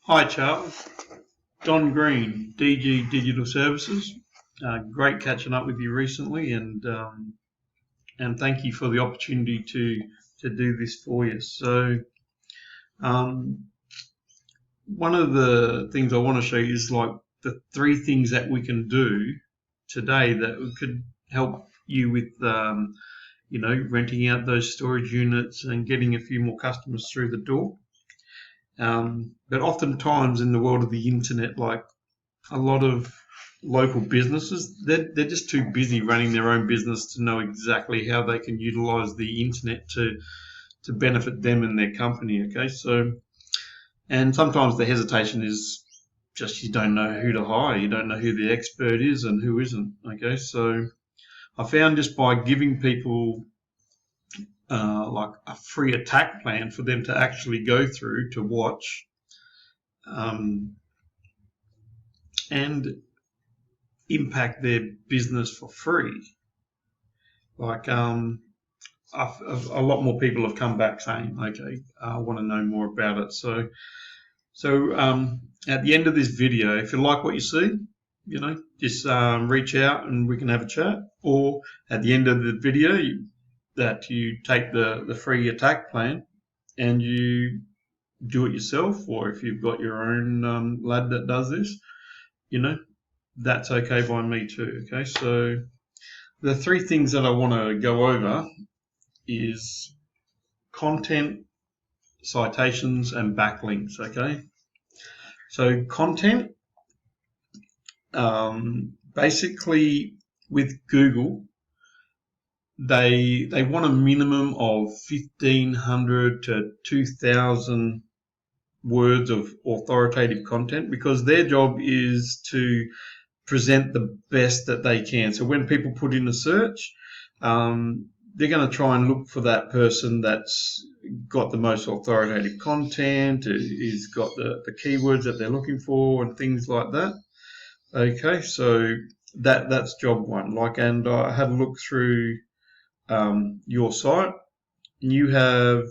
Hi Charles, Don Green, DG Digital Services. Great catching up with you recently, and thank you for the opportunity to do this for you. So, um, one of the things I want to show you is like the three things that we can do today that could help you with, renting out those storage units and getting a few more customers through the door. But oftentimes in the world of the internet, like a lot of local businesses, they're just too busy running their own business to know exactly how they can utilize the internet to benefit them and their company. Okay, so and sometimes the hesitation is just you don't know who to hire, you don't know who the expert is and who isn't. Okay, so I found just by giving people like a free attack plan for them to actually go through to watch, um, and impact their business for free. Like a lot more people have come back saying, "Okay, I want to know more about it." So at the end of this video, if you like what you see, just reach out and we can have a chat. Or at the end of the video, that you take the free attack plan and you do it yourself, or if you've got your own lad that does this, you know, that's okay by me too. Okay, so the three things that I want to go over is content, citations, and backlinks. Okay, so content, basically with Google, they want a minimum of 1,500 to 2,000 words of authoritative content because their job is to present the best that they can. So when people put in a search, they're going to try and look for that person that's got the most authoritative content, is got the keywords that they're looking for, and things like that. Okay, so that's job one. And I had a look through your site, and you have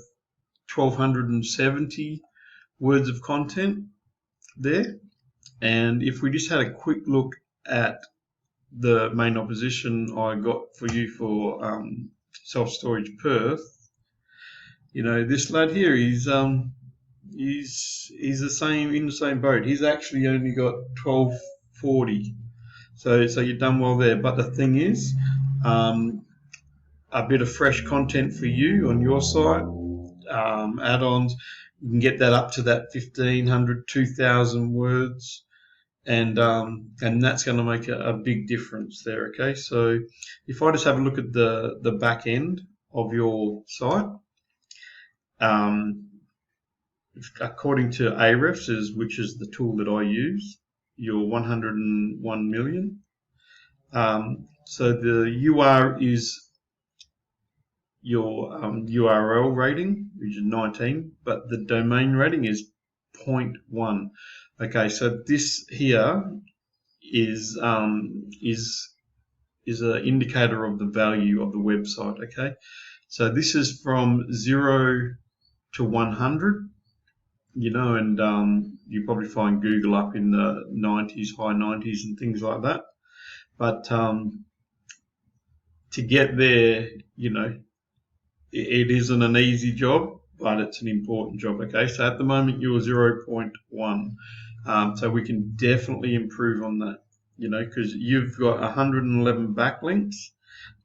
1,270 words of content there. And if we just had a quick look at the main opposition I got for you for Self Storage Perth, this lad here, he's the same in the same boat. He's actually only got 1240. So you've done well there. But the thing is, a bit of fresh content for you on your site, add-ons, you can get that up to that 1,500, 2,000 words. And that's going to make a big difference there. Okay, so if I just have a look at the back end of your site, according to Ahrefs, which is the tool that I use, you're 101 million. So the UR is your URL rating, which is 19, but the domain rating is 0.1. Okay, so this here is an indicator of the value of the website. Okay, so this is from 0 to 100. And you probably find Google up in the 90s, high 90s, and things like that. But to get there, it isn't an easy job, but it's an important job. Okay, so at the moment you're 0.1, so we can definitely improve on that. Because you've got 111 backlinks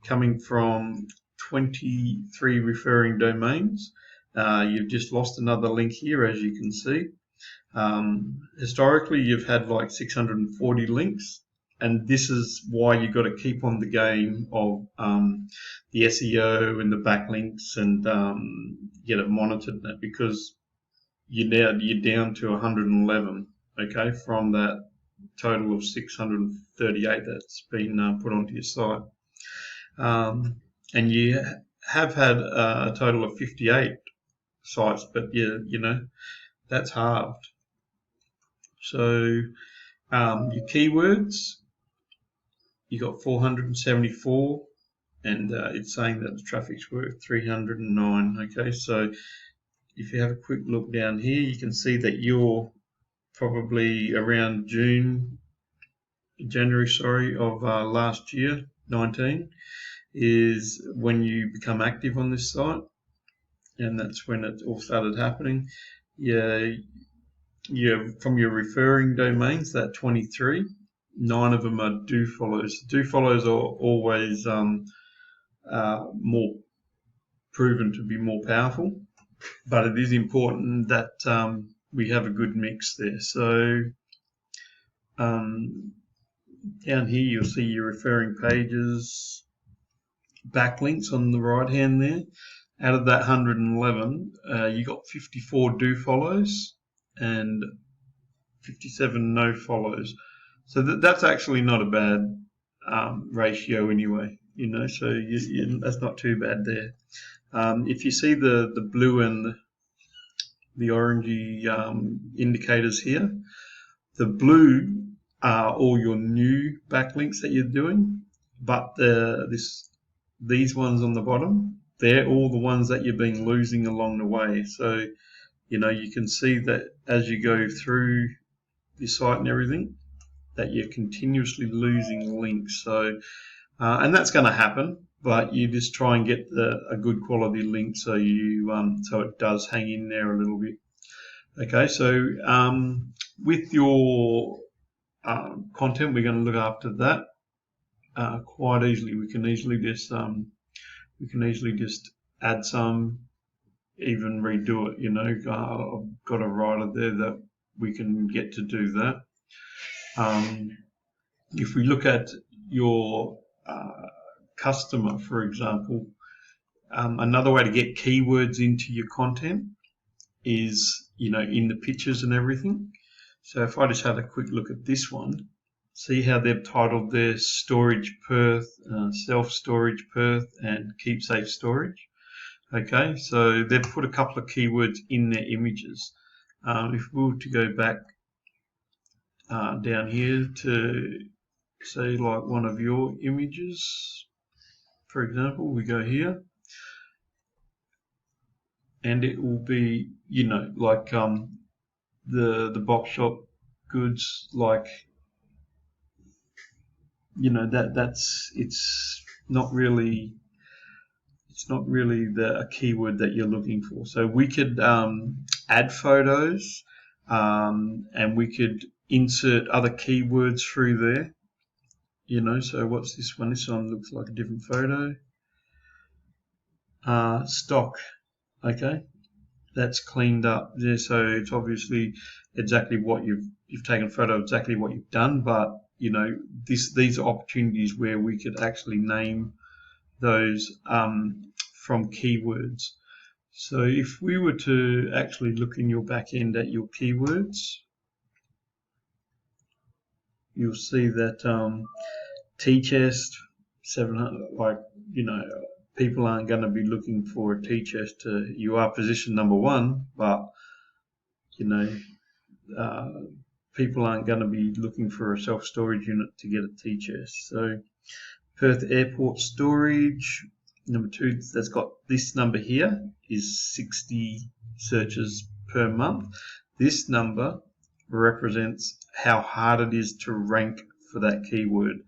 coming from 23 referring domains. You've just lost another link here, as you can see. Historically, you've had like 640 links. And this is why you've got to keep on the game of the SEO and the backlinks and get it monitored, because you're down to 111, okay, from that total of 638 that's been put onto your site. And you have had a total of 58 sites, but that's halved. So your keywords, you got 474, and it's saying that the traffic's worth 309. Okay, so if you have a quick look down here, you can see that your probably around January, of last year, 19, is when you become active on this site, and that's when it all started happening. Yeah, from your referring domains, that 23, 9 of them are do follows. Do follows are always more proven to be more powerful, but it is important that we have a good mix there. So down here you'll see your referring pages, backlinks on the right hand there. Out of that 111, you got 54 do follows and 57 no follows. So that's actually not a bad ratio anyway, so that's not too bad there. If you see the blue and the orangey indicators here, the blue are all your new backlinks that you're doing, but these ones on the bottom, they're all the ones that you've been losing along the way. So, you can see that as you go through your site and everything, that you're continuously losing links. So, and that's going to happen, but you just try and get a good quality link so so it does hang in there a little bit. Okay, so with your content, we're going to look after that quite easily. We can easily just add some, even redo it. I've got a writer there that we can get to do that. If we look at your customer, for example, another way to get keywords into your content is, in the pictures and everything. So if I just had a quick look at this one, see how they've titled their storage Perth, self-storage Perth, and keep safe storage. Okay, so they've put a couple of keywords in their images. If we were to go back down here to say like one of your images, for example, we go here, and it will be, like the box shop goods, like, it's not really a keyword that you're looking for. So we could add photos, and we could insert other keywords through there. So what's this one? This one looks like a different photo. Stock. Okay, that's cleaned up there. So it's obviously exactly what you've taken a photo of exactly what you've done, but these are opportunities where we could actually name those from keywords. So if we were to actually look in your back end at your keywords, you'll see that T-chest 700, people aren't going to be looking for a T-chest. You are position number 1, but people aren't going to be looking for a self-storage unit to get a T-chest. So Perth Airport Storage, number 2, that's got this number here, is 60 searches per month. This number represents how hard it is to rank for that keyword.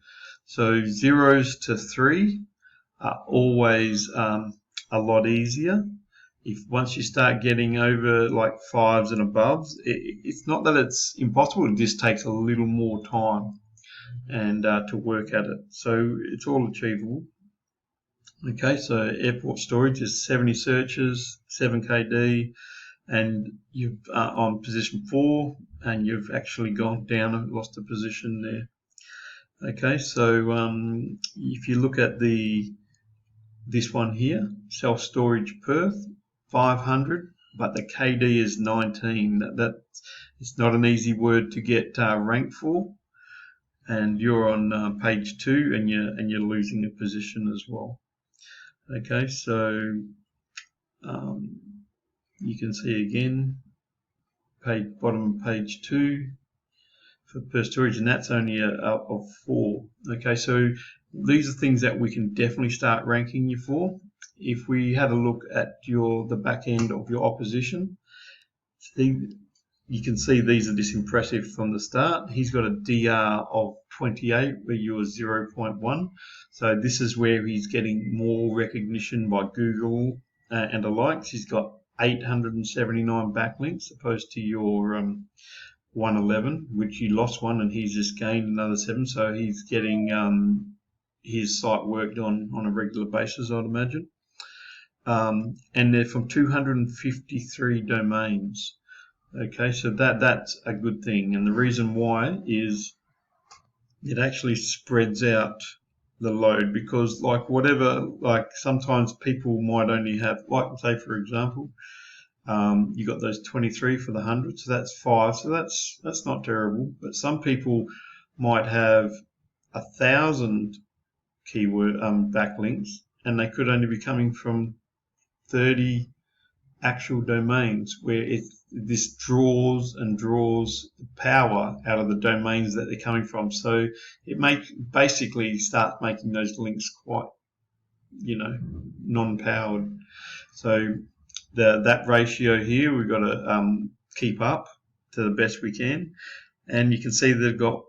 So 0s to 3 are always a lot easier. Once you start getting over like 5s and above, it's not that it's impossible, it just takes a little more time and to work at it. So it's all achievable. Okay, so airport storage is 70 searches, 7 KD, and you've on position 4, and you've actually gone down and lost a position there. Okay, so if you look at this one here, self-storage Perth, 500, but the KD is 19. It's not an easy word to get ranked for, and you're on page 2, and you're losing a position as well. Okay, so you can see again, bottom of page 2 for per storage, and that's only of 4. Okay, so these are things that we can definitely start ranking you for. If we had a look at the back end of your opposition, see you can see these are just impressive from the start. He's got a DR of 28 where yours 0.1. So this is where he's getting more recognition by Google and the likes. He's got 879 backlinks opposed to your 111, which you lost one and he's just gained another 7. So he's getting his site worked on a regular basis, I'd imagine. And they're from 253 domains. Okay, so that's a good thing, and the reason why is it actually spreads out the load, because like sometimes people might only have, like say for example, you got those 23 for the 100, so that's 5, so that's not terrible. But some people might have 1,000 keyword backlinks, and they could only be coming from 30 actual domains, where this draws the power out of the domains that they're coming from. So it basically start making those links quite, non-powered. So that ratio here we've got to keep up to the best we can, and you can see they've got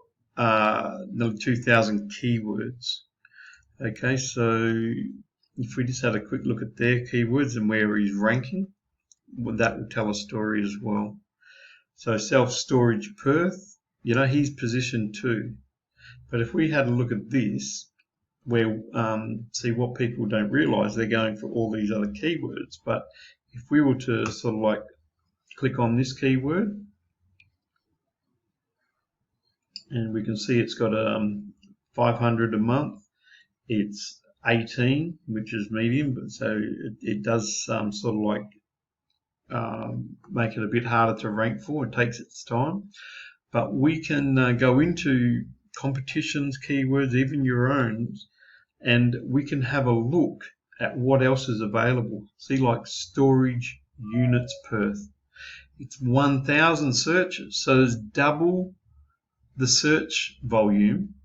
nearly 2,000 keywords. Okay, so if we just had a quick look at their keywords and where he's ranking, well, that will tell a story as well. So self-storage Perth, he's positioned 2. But if we had a look at this, where see what people don't realise, they're going for all these other keywords. But if we were to sort of like click on this keyword, and we can see it's got 500 a month. It's 18, which is medium, but so it does sort of like make it a bit harder to rank for. It takes its time, but we can go into competitions, keywords, even your own, and we can have a look at what else is available. See, like storage units Perth, it's 1,000 searches, so there's double the search volume,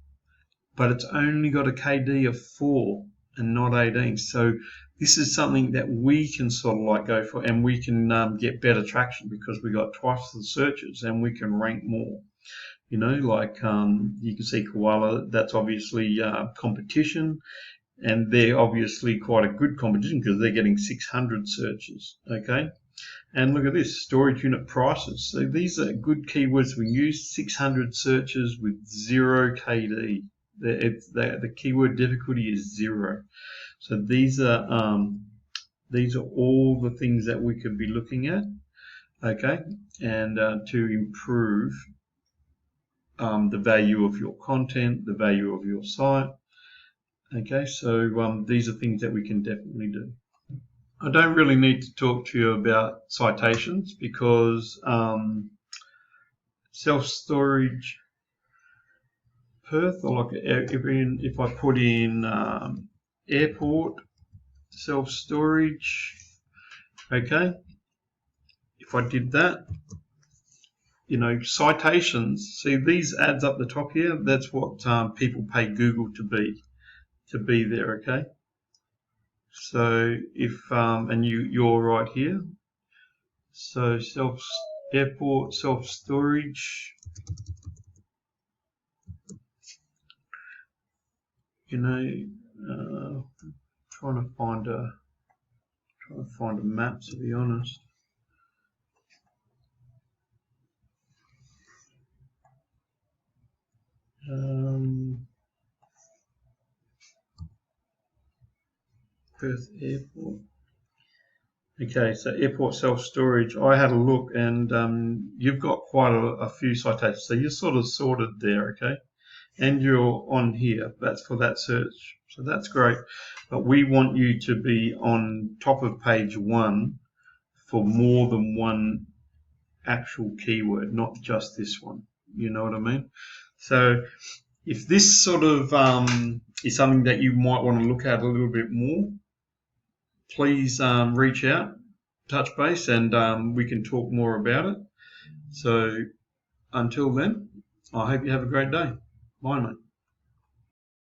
but it's only got a KD of 4 and not 18. So this is something that we can sort of like go for, and we can get better traction because we got twice the searches and we can rank more. Like you can see Koala, that's obviously competition, and they're obviously quite a good competition because they're getting 600 searches. Okay, and look at this, storage unit prices. So these are good keywords we use. 600 searches with 0 KD. The keyword difficulty is 0. So these are all the things that we could be looking at, okay, and to improve the value of your content, the value of your site. Okay, so these are things that we can definitely do. I don't really need to talk to you about citations because self-storage Perth, or like if I put in airport self-storage, okay, if I did that, citations, see these ads up the top here, that's what people pay Google to be there, okay. So if and you're right here, so airport self-storage, trying to find a map, to be honest. Perth Airport. Okay, so airport self-storage, I had a look, and you've got quite a few citations, so you're sort of sorted there, okay? And you're on here, that's for that search, so that's great. But we want you to be on top of page 1 for more than one actual keyword, not just this one. You know what I mean? So if this sort of is something that you might want to look at a little bit more, please reach out, touch base, and we can talk more about it. So until then, I hope you have a great day. Bye, mate.